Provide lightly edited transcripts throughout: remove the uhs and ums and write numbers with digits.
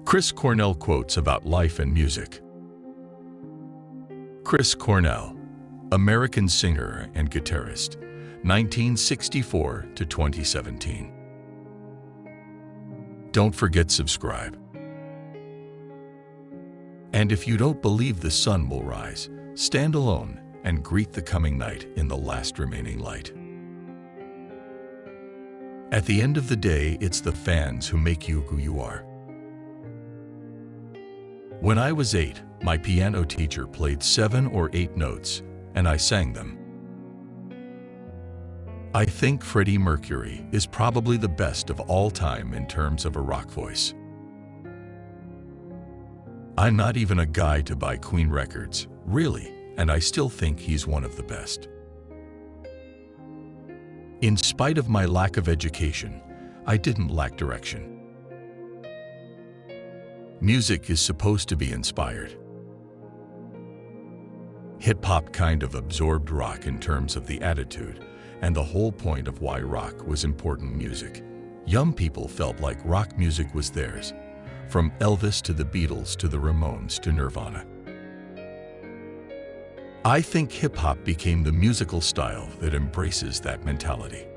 Chris Cornell quotes about life and music. Chris Cornell, American singer and guitarist, 1964 to 2017. Don't forget subscribe. And if you don't believe the sun will rise, stand alone and greet the coming night in the last remaining light. At the end of the day, it's the fans who make you who you are. When I was 8, my piano teacher played 7 or 8 notes, and I sang them. I think Freddie Mercury is probably the best of all time in terms of a rock voice. I'm not even a guy to buy Queen records, really, and I still think he's one of the best. In spite of my lack of education, I didn't lack direction. Music is supposed to be inspired. Hip-hop kind of absorbed rock in terms of the attitude, and the whole point of why rock was important music. Young people felt like rock music was theirs, from Elvis to the Beatles to the Ramones to Nirvana. I think hip-hop became the musical style that embraces that mentality.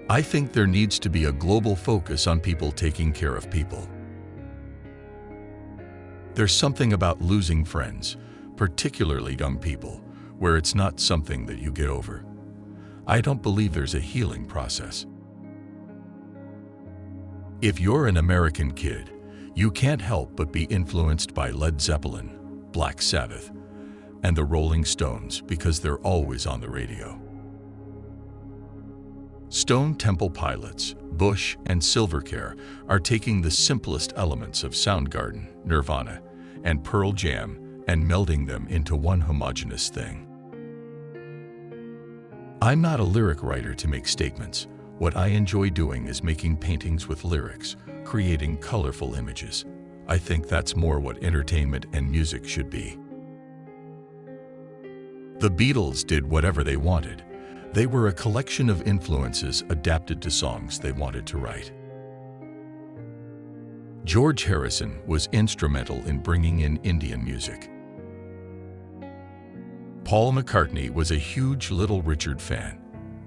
I think there needs to be a global focus on people taking care of people. There's something about losing friends, particularly young people, where it's not something that you get over. I don't believe there's a healing process. If you're an American kid, you can't help but be influenced by Led Zeppelin, Black Sabbath, and the Rolling Stones because they're always on the radio. Stone Temple Pilots, Bush, and Silverchair are taking the simplest elements of Soundgarden, Nirvana, and Pearl Jam and melding them into one homogeneous thing. I'm not a lyric writer to make statements. What I enjoy doing is making paintings with lyrics, creating colorful images. I think that's more what entertainment and music should be. The Beatles did whatever they wanted. They were a collection of influences adapted to songs they wanted to write. George Harrison was instrumental in bringing in Indian music. Paul McCartney was a huge Little Richard fan.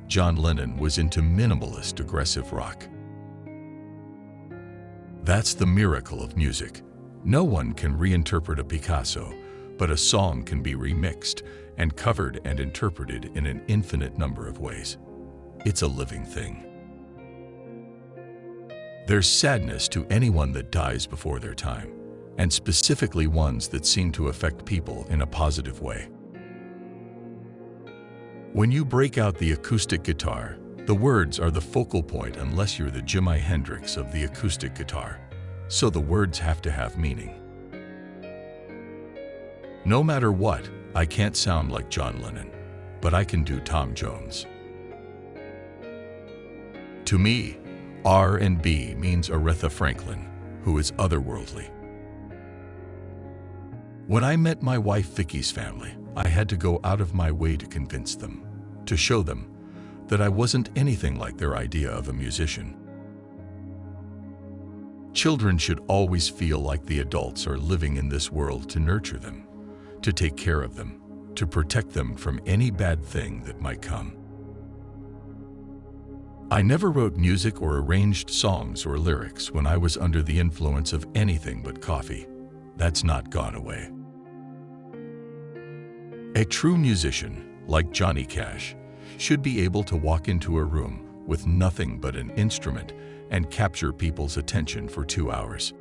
John Lennon was into minimalist aggressive rock. That's the miracle of music. No one can reinterpret a Picasso, but a song can be remixed and covered and interpreted in an infinite number of ways. It's a living thing. There's sadness to anyone that dies before their time, and specifically ones that seem to affect people in a positive way. When you break out the acoustic guitar, the words are the focal point unless you're the Jimi Hendrix of the acoustic guitar, so the words have to have meaning. No matter what, I can't sound like John Lennon, but I can do Tom Jones. To me, R&B means Aretha Franklin, who is otherworldly. When I met my wife Vicky's family, I had to go out of my way to convince them, to show them that I wasn't anything like their idea of a musician. Children should always feel like the adults are living in this world to nurture them, to take care of them, to protect them from any bad thing that might come. I never wrote music or arranged songs or lyrics when I was under the influence of anything but coffee. That's not gone away. A true musician, like Johnny Cash, should be able to walk into a room with nothing but an instrument and capture people's attention for 2 hours.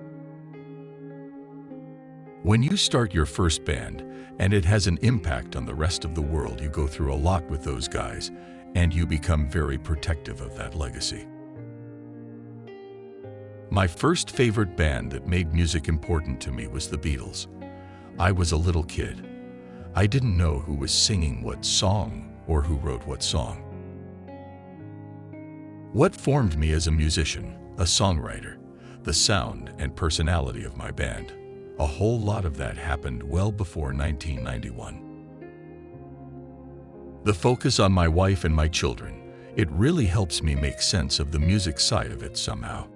When you start your first band and it has an impact on the rest of the world, you go through a lot with those guys and you become very protective of that legacy. My first favorite band that made music important to me was the Beatles. I was a little kid. I didn't know who was singing what song or who wrote what song. What formed me as a musician, a songwriter, the sound and personality of my band, a whole lot of that happened well before 1991. The focus on my wife and my children, it really helps me make sense of the music side of it somehow.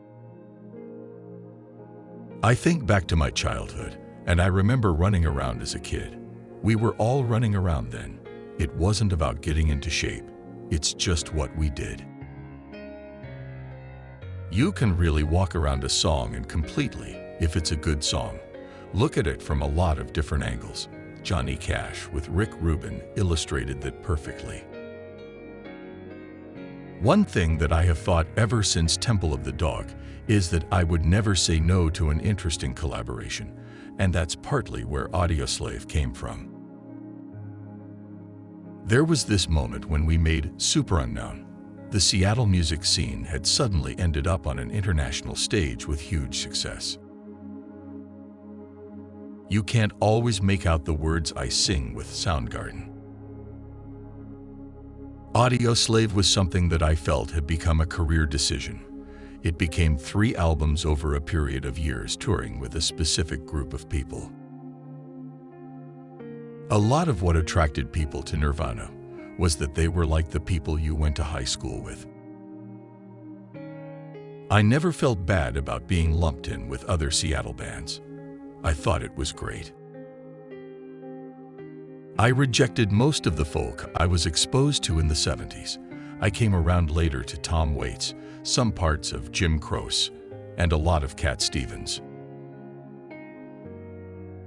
I think back to my childhood, and I remember running around as a kid. We were all running around then. It wasn't about getting into shape. It's just what we did. You can really walk around a song and completely, if it's a good song, look at it from a lot of different angles. Johnny Cash with Rick Rubin illustrated that perfectly. One thing that I have thought ever since Temple of the Dog is that I would never say no to an interesting collaboration, and that's partly where Audioslave came from. There was this moment when we made Super Unknown. The Seattle music scene had suddenly ended up on an international stage with huge success. You can't always make out the words I sing with Soundgarden. Audioslave was something that I felt had become a career decision. It became 3 albums over a period of years touring with a specific group of people. A lot of what attracted people to Nirvana was that they were like the people you went to high school with. I never felt bad about being lumped in with other Seattle bands. I thought it was great. I rejected most of the folk I was exposed to in the 70s. I came around later to Tom Waits, some parts of Jim Croce, and a lot of Cat Stevens.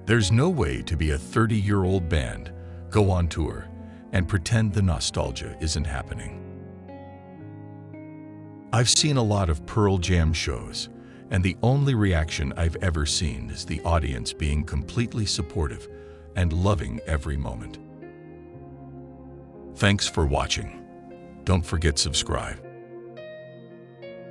There's no way to be a 30-year-old band, go on tour, and pretend the nostalgia isn't happening. I've seen a lot of Pearl Jam shows, and the only reaction I've ever seen is the audience being completely supportive and loving every moment. Thanks for watching. Don't forget to subscribe.